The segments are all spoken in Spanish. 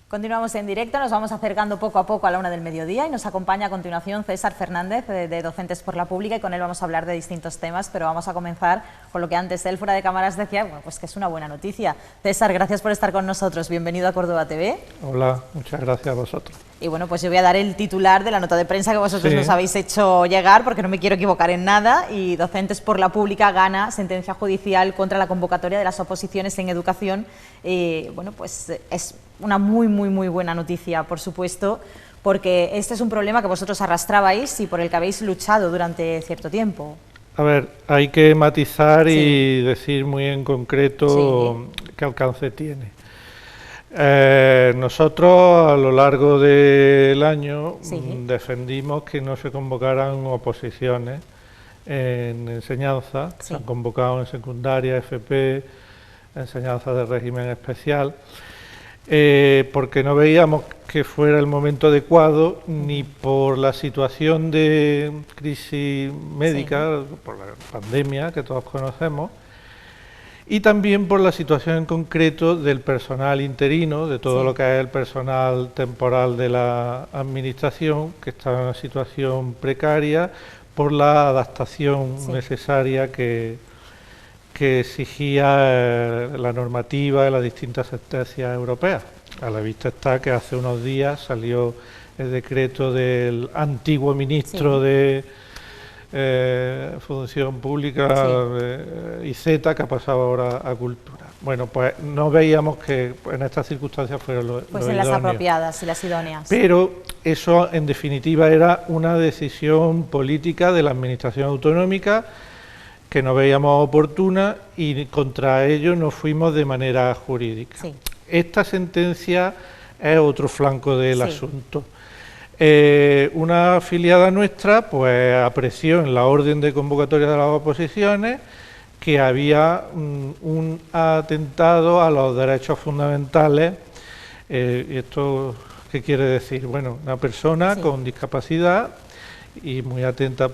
Continuamos en directo, nos vamos acercando poco a poco a la 1 del mediodía y nos acompaña a continuación César Fernández de Docentes por la Pública, y con él vamos a hablar de distintos temas, pero vamos a comenzar con lo que antes él fuera de cámaras decía, bueno, pues que es una buena noticia. César, gracias por estar con nosotros, bienvenido a Córdoba TV. Hola, muchas gracias a vosotros. Y bueno, pues yo voy a dar el titular de la nota de prensa que vosotros nos habéis hecho llegar, porque no me quiero equivocar en nada. Y Docentes por la Pública gana sentencia judicial contra la convocatoria de las oposiciones en educación. Bueno, pues es una muy buena noticia, por supuesto, porque este es un problema que vosotros arrastrabais y por el que habéis luchado durante cierto tiempo. A ver, hay que matizar y decir muy en concreto qué alcance tiene. Nosotros a lo largo del año defendimos que no se convocaran oposiciones en enseñanza, se han convocado en secundaria, FP, enseñanza de régimen especial, porque no veíamos que fuera el momento adecuado ni por la situación de crisis médica, por la pandemia que todos conocemos, y también por la situación en concreto del personal interino, de todo lo que es el personal temporal de la Administración, que está en una situación precaria por la adaptación necesaria que exigía la normativa de las distintas sentencias europeas. A la vista está que hace unos días salió el decreto del antiguo ministro de Función Pública, IZ, que ha pasado ahora a Cultura. Bueno, pues no veíamos que en estas circunstancias fuera lo en las apropiadas y las idóneas. Pero eso, en definitiva, era una decisión política de la Administración autonómica que no veíamos oportuna y contra ello nos fuimos de manera jurídica. Esta sentencia es otro flanco del asunto. Una afiliada nuestra pues apreció en la orden de convocatoria de las oposiciones que había un atentado a los derechos fundamentales. ¿Y esto qué quiere decir? Bueno, una persona con discapacidad y muy atenta,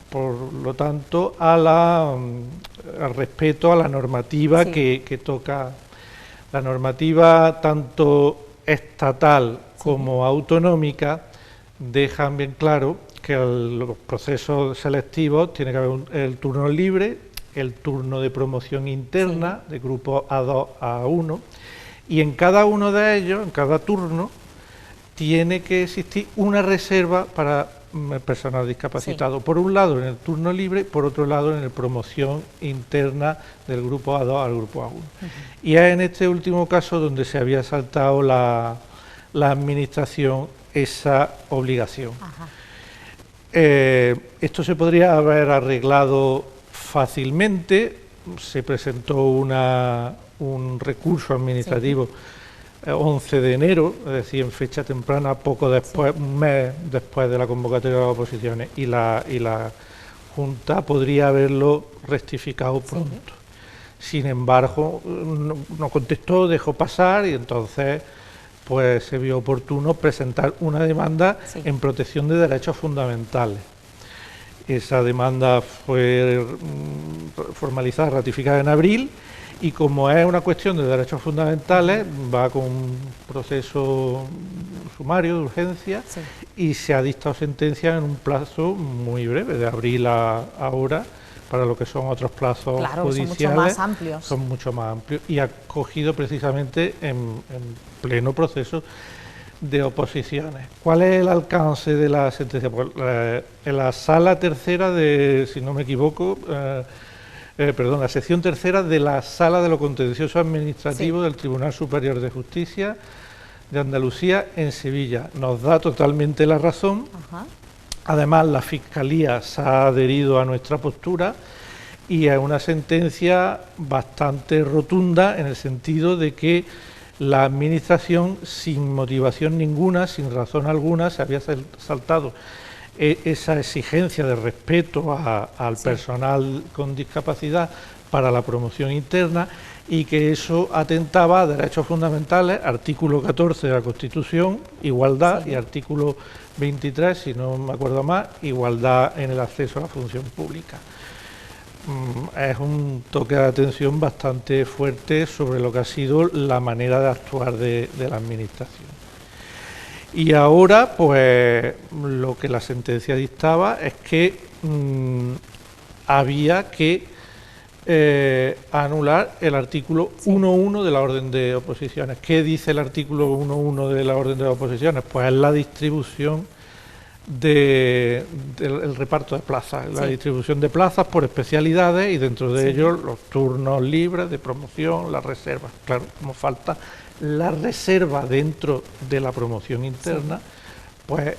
por lo tanto, al respeto a la normativa que toca. La normativa tanto estatal como autonómica dejan bien claro que los procesos selectivos tiene que haber el turno libre, el turno de promoción interna de grupos A2 a A1, y en cada uno de ellos, en cada turno, tiene que existir una reserva para personal discapacitado. Por un lado en el turno libre, por otro lado en la promoción interna del grupo A2 al grupo A1. Y es en este último caso donde se había saltado la Administración esa obligación. Esto se podría haber arreglado fácilmente. Se presentó un recurso administrativo 11 de enero, es decir, en fecha temprana, poco después, un mes después de la convocatoria de las oposiciones, y la Junta podría haberlo rectificado pronto. Sin embargo, no contestó, dejó pasar, y entonces pues se vio oportuno presentar una demanda en protección de derechos fundamentales. Esa demanda fue formalizada, ratificada en abril, y como es una cuestión de derechos fundamentales, va con un proceso sumario de urgencia y se ha dictado sentencia en un plazo muy breve, de abril a ahora, para lo que son otros plazos judiciales. Son mucho más amplios. Son mucho más amplios y ha cogido precisamente en pleno proceso de oposiciones. ¿Cuál es el alcance de la sentencia? Pues, en la sala tercera de, si no me equivoco, la sección tercera de la Sala de lo Contencioso Administrativo del Tribunal Superior de Justicia de Andalucía en Sevilla. Nos da totalmente la razón. Además, la Fiscalía se ha adherido a nuestra postura y es una sentencia bastante rotunda en el sentido de que la Administración, sin motivación ninguna, sin razón alguna, se había saltado esa exigencia de respeto al personal con discapacidad para la promoción interna, y que eso atentaba a derechos fundamentales, artículo 14 de la Constitución, igualdad, y artículo 23, si no me acuerdo más, igualdad en el acceso a la función pública. Es un toque de atención bastante fuerte sobre lo que ha sido la manera de actuar de la Administración. Y ahora, pues, lo que la sentencia dictaba es que había que anular el artículo 1.1 de la orden de oposiciones. ¿Qué dice el artículo 1.1 de la orden de oposiciones? Pues es la distribución del reparto de plazas, la distribución de plazas por especialidades y dentro de ellos los turnos libres de promoción, las reservas. Claro, como falta la reserva dentro de la promoción interna, pues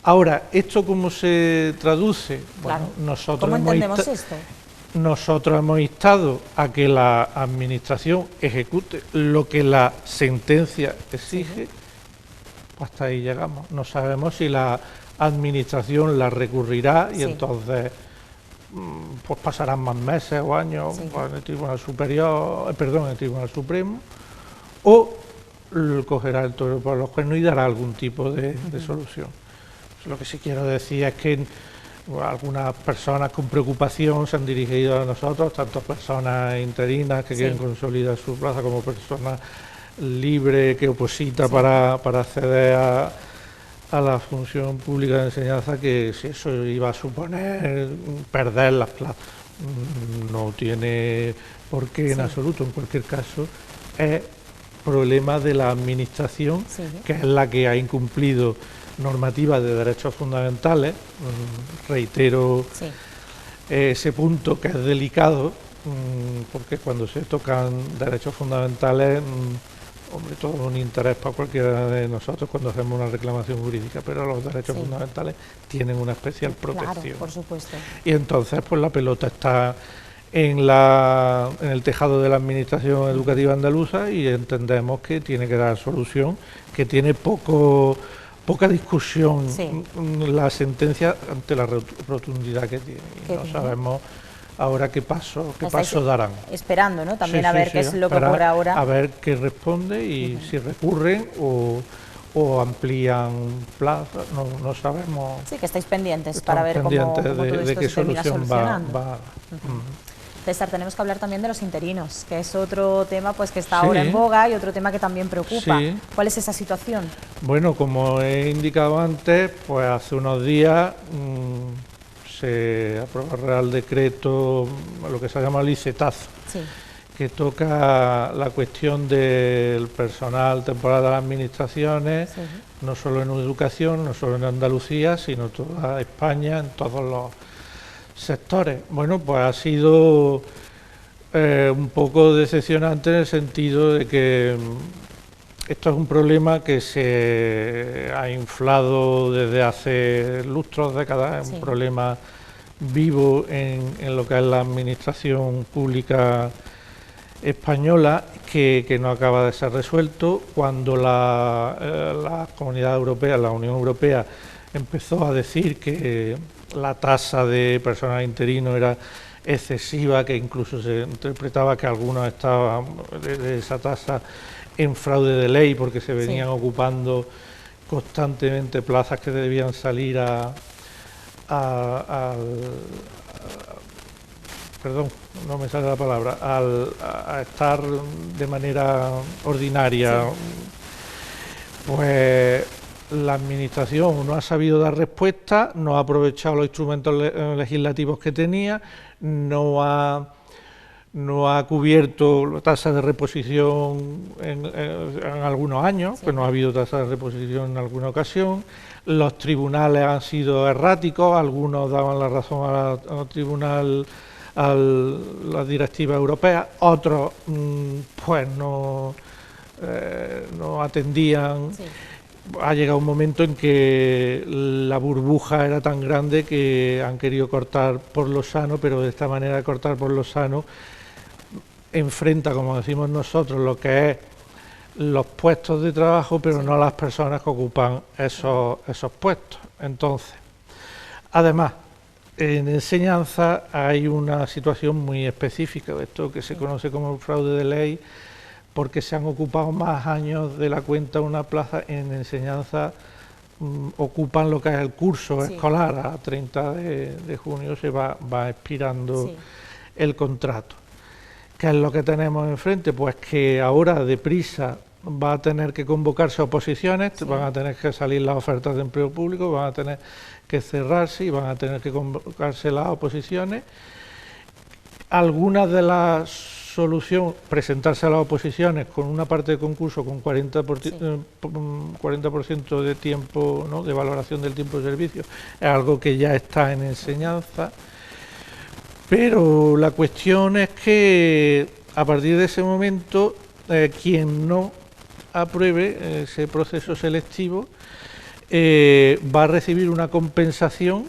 ahora, ¿esto cómo se traduce? Bueno, claro. ¿Cómo entendemos esto? Nosotros hemos instado a que la Administración ejecute lo que la sentencia exige, pues hasta ahí llegamos. No sabemos si la Administración la recurrirá y entonces pues pasarán más meses o años en el Tribunal Superior, en el Tribunal Supremo, o cogerá el toro por los cuernos y dará algún tipo de solución. Lo que sí quiero decir es que algunas personas con preocupación se han dirigido a nosotros, tanto personas interinas que quieren consolidar su plaza como personas libres que opositan para acceder a la función pública de enseñanza, que si eso iba a suponer perder las plazas. No tiene por qué en absoluto, en cualquier caso es problema de la Administración, que es la que ha incumplido normativa de derechos fundamentales. Reitero ese punto, que es delicado, porque cuando se tocan derechos fundamentales, hombre, todo un interés para cualquiera de nosotros cuando hacemos una reclamación jurídica, pero los derechos fundamentales tienen una especial protección. Claro, por supuesto. Y entonces pues la pelota está en el tejado de la Administración Educativa Andaluza, y entendemos que tiene que dar solución, que tiene poca discusión la sentencia ante la rotundidad que tiene. Y no sabemos ahora qué paso darán. Esperando, ¿no? También a ver qué es lo que ocurre ahora. A ver qué responde y si recurren o amplían plazas, no sabemos. Sí, que estáis pendientes para ver cómo todo esto qué se termina solucionando. va. César, tenemos que hablar también de los interinos, que es otro tema pues que está ahora en boga y otro tema que también preocupa. ¿Cuál es esa situación? Bueno, como he indicado antes, pues hace unos días se aprobó el Real Decreto, lo que se llama el licetazo, que toca la cuestión del personal temporal de las administraciones, no solo en educación, no solo en Andalucía, sino toda España, en todos los sectores. Bueno, pues ha sido un poco decepcionante en el sentido de que esto es un problema que se ha inflado desde hace lustros, décadas, es un problema vivo en lo que es la administración pública española, que no acaba de ser resuelto. Cuando la Comunidad Europea, la Unión Europea, empezó a decir que la tasa de personal interino era excesiva, que incluso se interpretaba que algunos estaban de esa tasa en fraude de ley porque se venían ocupando constantemente plazas que debían salir perdón, no me sale la palabra, a estar de manera ordinaria. Pues la Administración no ha sabido dar respuesta, no ha aprovechado los instrumentos legislativos que tenía, no ha cubierto la tasa de reposición en algunos años, pues no ha habido tasa de reposición en alguna ocasión. Los tribunales han sido erráticos, algunos daban la razón al tribunal, a las directivas europeas, otros pues no atendían. Ha llegado un momento en que la burbuja era tan grande que han querido cortar por lo sano, pero de esta manera cortar por lo sano enfrenta, como decimos nosotros, lo que es los puestos de trabajo, pero no las personas que ocupan esos puestos. Entonces, además, en enseñanza hay una situación muy específica de esto que se conoce como el fraude de ley, porque se han ocupado más años de la cuenta una plaza. En enseñanza ocupan lo que es el curso escolar, a 30 de junio se va expirando el contrato. ¿Qué es lo que tenemos enfrente? Pues que ahora deprisa va a tener que convocarse oposiciones, van a tener que salir las ofertas de empleo público, van a tener que cerrarse y van a tener que convocarse las oposiciones. Algunas de las soluciones, presentarse a las oposiciones con una parte de concurso con 40% de tiempo, ¿no?, de valoración del tiempo de servicio, es algo que ya está en enseñanza, pero la cuestión es que a partir de ese momento quien no apruebe ese proceso selectivo va a recibir una compensación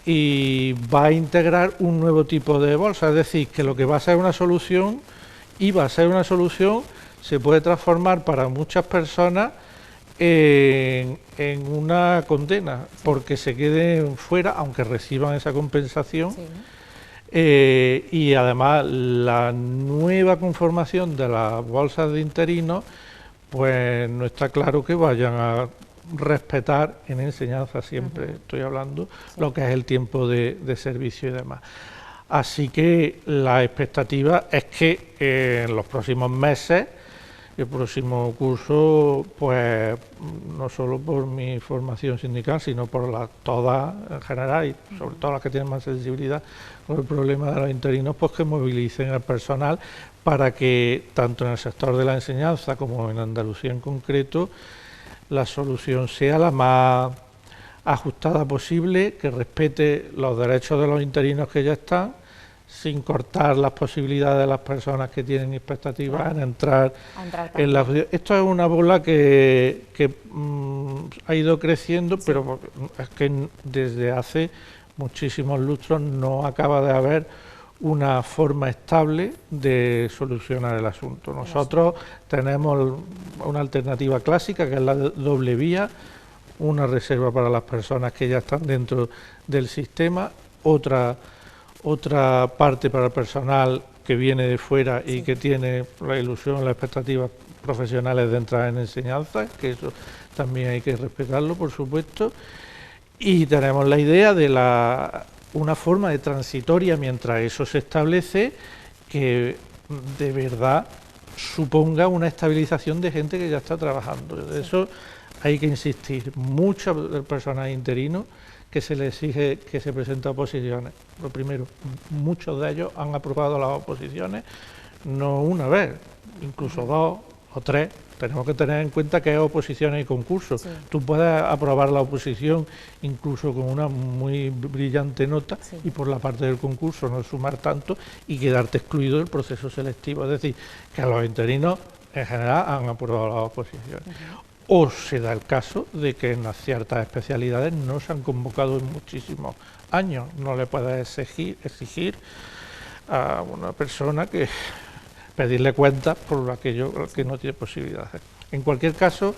y va a integrar un nuevo tipo de bolsa, es decir, que lo que va a ser una solución, se puede transformar para muchas personas en una condena, porque se queden fuera, aunque reciban esa compensación. Sí. Y además la nueva conformación de las bolsas de interinos, pues no está claro que vayan a respetar en enseñanza, siempre estoy hablando, lo que es el tiempo de servicio y demás. Así que la expectativa es que en los próximos meses, el próximo curso, pues no solo por mi formación sindical, sino por todas en general, y sobre todo las que tienen más sensibilidad con el problema de los interinos, pues que movilicen al personal para que tanto en el sector de la enseñanza como en Andalucía en concreto, la solución sea la más ajustada posible, que respete los derechos de los interinos que ya están, sin cortar las posibilidades de las personas que tienen expectativas en entrar en la... Esto es una bola que ha ido creciendo, pero es que desde hace muchísimos lustros no acaba de haber una forma estable de solucionar el asunto. Nosotros tenemos una alternativa clásica, que es la doble vía, una reserva para las personas que ya están dentro del sistema, otra parte para el personal que viene de fuera y que tiene la ilusión, las expectativas profesionales de entrar en enseñanza, que eso también hay que respetarlo, por supuesto, y tenemos la idea de una forma de transitoria mientras eso se establece, que de verdad suponga una estabilización de gente que ya está trabajando. De eso hay que insistir. Mucho del personal interino que se le exige que se presente a oposiciones. Lo primero, muchos de ellos han aprobado las oposiciones, no una vez, incluso dos o tres. Tenemos que tener en cuenta que hay oposiciones y concursos. Sí. Tú puedes aprobar la oposición incluso con una muy brillante nota y por la parte del concurso no sumar tanto y quedarte excluido del proceso selectivo. Es decir, que a los interinos en general han aprobado las oposiciones. O se da el caso de que en ciertas especialidades no se han convocado en muchísimos años. No le puedes exigir a una persona que pedirle cuentas por aquello que no tiene posibilidades. En cualquier caso,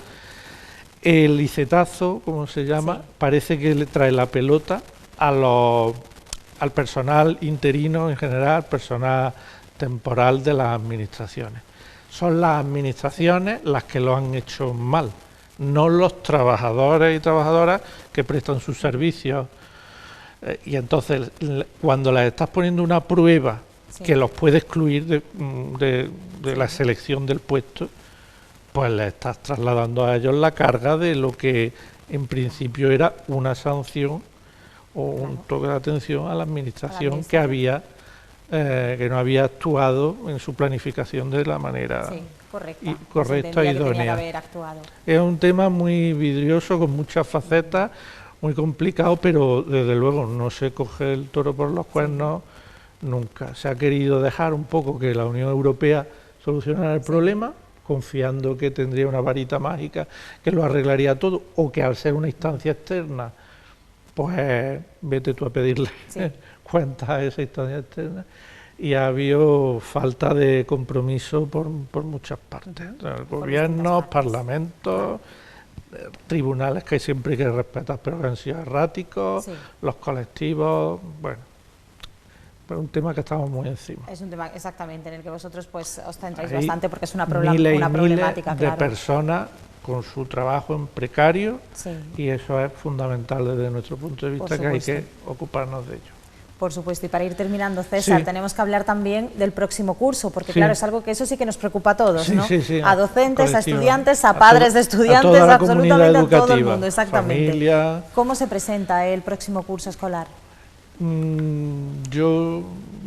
el licetazo, como se llama, parece que le trae la pelota al personal interino en general, personal temporal de las administraciones. Son las administraciones las que lo han hecho mal, no los trabajadores y trabajadoras que prestan sus servicios. Y entonces, cuando les estás poniendo una prueba que los puede excluir de la selección del puesto, pues le estás trasladando a ellos la carga de lo que en principio era una sanción o un toque de atención a la administración que no había actuado en su planificación de la manera correcta e idónea. Es un tema muy vidrioso, con muchas facetas, muy complicado, pero desde luego no se coge el toro por los cuernos nunca. Se ha querido dejar un poco que la Unión Europea solucionara el problema, confiando que tendría una varita mágica que lo arreglaría todo, o que al ser una instancia externa, pues vete tú a pedirle cuentas a esa instancia externa. Y ha habido falta de compromiso por muchas partes. Gobiernos, parlamentos, tribunales que siempre hay que respetar, pero que han sido erráticos, los colectivos, bueno. Pero un tema que estamos muy encima. Es un tema, exactamente, en el que vosotros pues os centráis bastante, porque es una problemática, de personas con su trabajo en precario, y eso es fundamental desde nuestro punto de vista, que hay que ocuparnos de ello. Por supuesto, y para ir terminando, César, tenemos que hablar también del próximo curso, porque claro, es algo que eso sí que nos preocupa a todos, ¿no? A docentes, a estudiantes, a padres de estudiantes, absolutamente a todo el mundo, exactamente. Familia. ¿Cómo se presenta el próximo curso escolar? Yo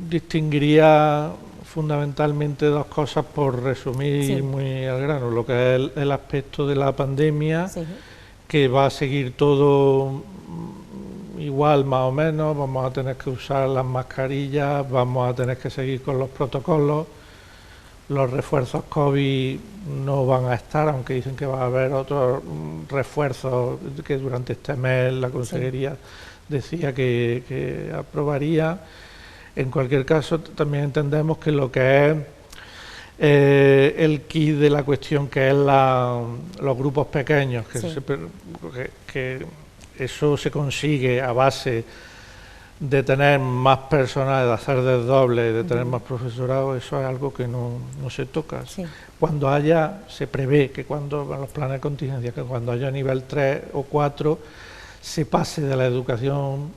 distinguiría fundamentalmente dos cosas por resumir muy al grano, lo que es el aspecto de la pandemia, que va a seguir todo igual más o menos, vamos a tener que usar las mascarillas, vamos a tener que seguir con los protocolos, los refuerzos COVID no van a estar, aunque dicen que va a haber otros refuerzos que durante este mes la Consejería decía que aprobaría. En cualquier caso, también entendemos que lo que es el quid de la cuestión, que es los grupos pequeños, que eso se consigue a base de tener más personal, de hacer desdoble, de tener más profesorado, eso es algo que no se toca. Cuando se prevé que cuando los planes de contingencia, que cuando haya nivel 3 o 4, se pase de la educación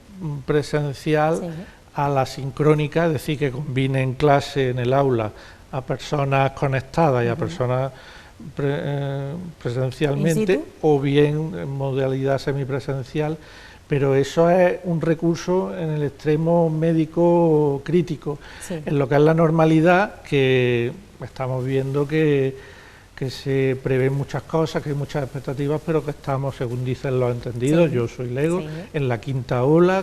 presencial a la sincrónica, es decir, que combine en clase, en el aula, a personas conectadas y a personas presencialmente, o bien en modalidad semipresencial, pero eso es un recurso en el extremo médico crítico. En lo que es la normalidad, que estamos viendo que se prevén muchas cosas, que hay muchas expectativas, pero que estamos, según dicen los entendidos, yo soy lego, en la quinta ola.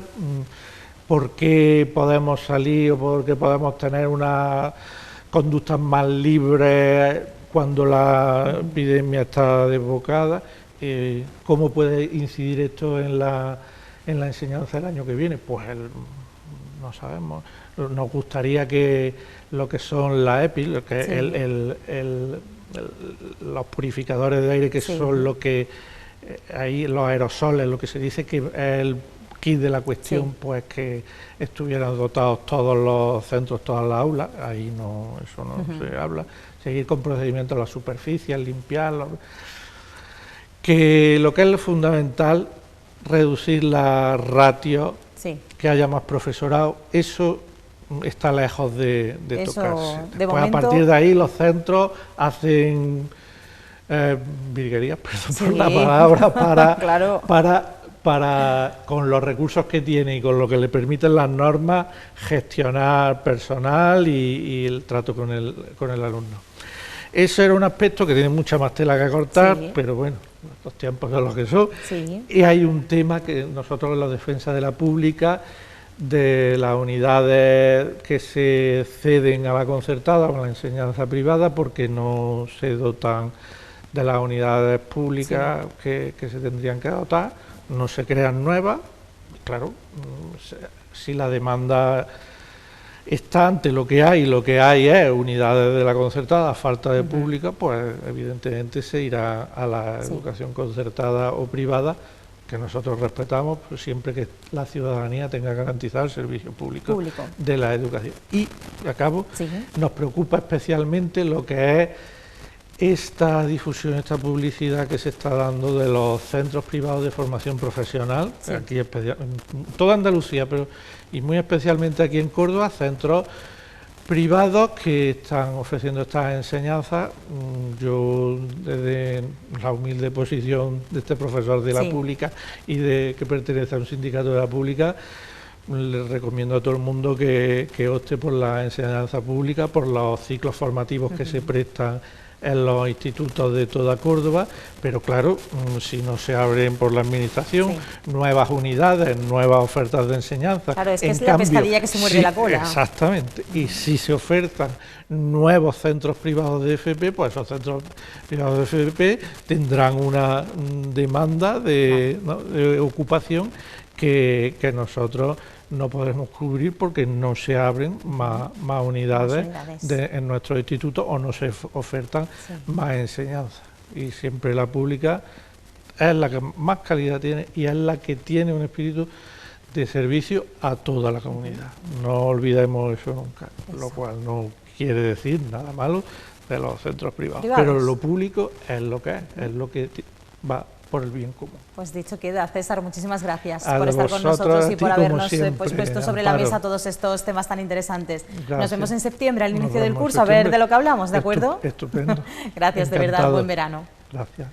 ¿Por qué podemos salir o por qué podemos tener unas conductas más libres cuando la epidemia está desbocada? ¿Cómo puede incidir esto en la enseñanza del año que viene? Pues no sabemos. Nos gustaría que lo que son las EPI, lo que los purificadores de aire, que son lo que ahí los aerosoles, lo que se dice que es el kit de la cuestión, pues que estuvieran dotados todos los centros, todas las aulas, ahí eso no se habla. Seguir con procedimientos en las superficies, limpiarlos. Que lo que es lo fundamental, reducir la ratio, que haya más profesorado, eso está lejos de tocarse. Después, a partir de ahí, los centros hacen virguerías, perdón por la palabra, para con los recursos que tiene y con lo que le permiten las normas, gestionar personal y el trato con el alumno. Eso era un aspecto que tiene mucha más tela que cortar, pero bueno, los tiempos son los que son. Y hay un tema que nosotros en la defensa de la pública, de las unidades que se ceden a la concertada o a la enseñanza privada, porque no se dotan de las unidades públicas que se tendrían que dotar, no se crean nuevas. Claro, si la demanda está ante lo que hay es unidades de la concertada a falta de pública, pues evidentemente se irá a la educación concertada o privada, que nosotros respetamos, pero siempre que la ciudadanía tenga garantizado el servicio público de la educación. Y, acabo, nos preocupa especialmente lo que es esta difusión, esta publicidad que se está dando de los centros privados de formación profesional, aquí en toda Andalucía, y muy especialmente aquí en Córdoba, centros privados que están ofreciendo estas enseñanzas. Yo, desde la humilde posición de este profesor de la pública y que pertenece a un sindicato de la pública, les recomiendo a todo el mundo que opte por la enseñanza pública, por los ciclos formativos que se prestan en los institutos de toda Córdoba, pero claro, si no se abren por la administración nuevas unidades, nuevas ofertas de enseñanza. Claro, es que es la pescadilla que se muerde la cola. Exactamente, y si se ofertan nuevos centros privados de FP, pues esos centros privados de FP tendrán una demanda de ocupación que nosotros no podemos cubrir porque no se abren más unidades en nuestros institutos o no se ofertan más enseñanzas. Y siempre la pública es la que más calidad tiene y es la que tiene un espíritu de servicio a toda la comunidad. No olvidemos eso nunca, lo cual no quiere decir nada malo de los centros privados. Pero lo público es lo que va por el bien común. Pues dicho queda. César, muchísimas gracias A por estar con vosotros, nosotros y a ti, por como habernos siempre, puesto sobre la Amparo. mesa todos estos temas tan interesantes. Gracias. Nos vemos en septiembre, al Nos inicio del vemos en curso, a ver septiembre. de lo que hablamos, ¿de acuerdo? Estupendo. Gracias, de verdad, Encantado. buen verano. Gracias.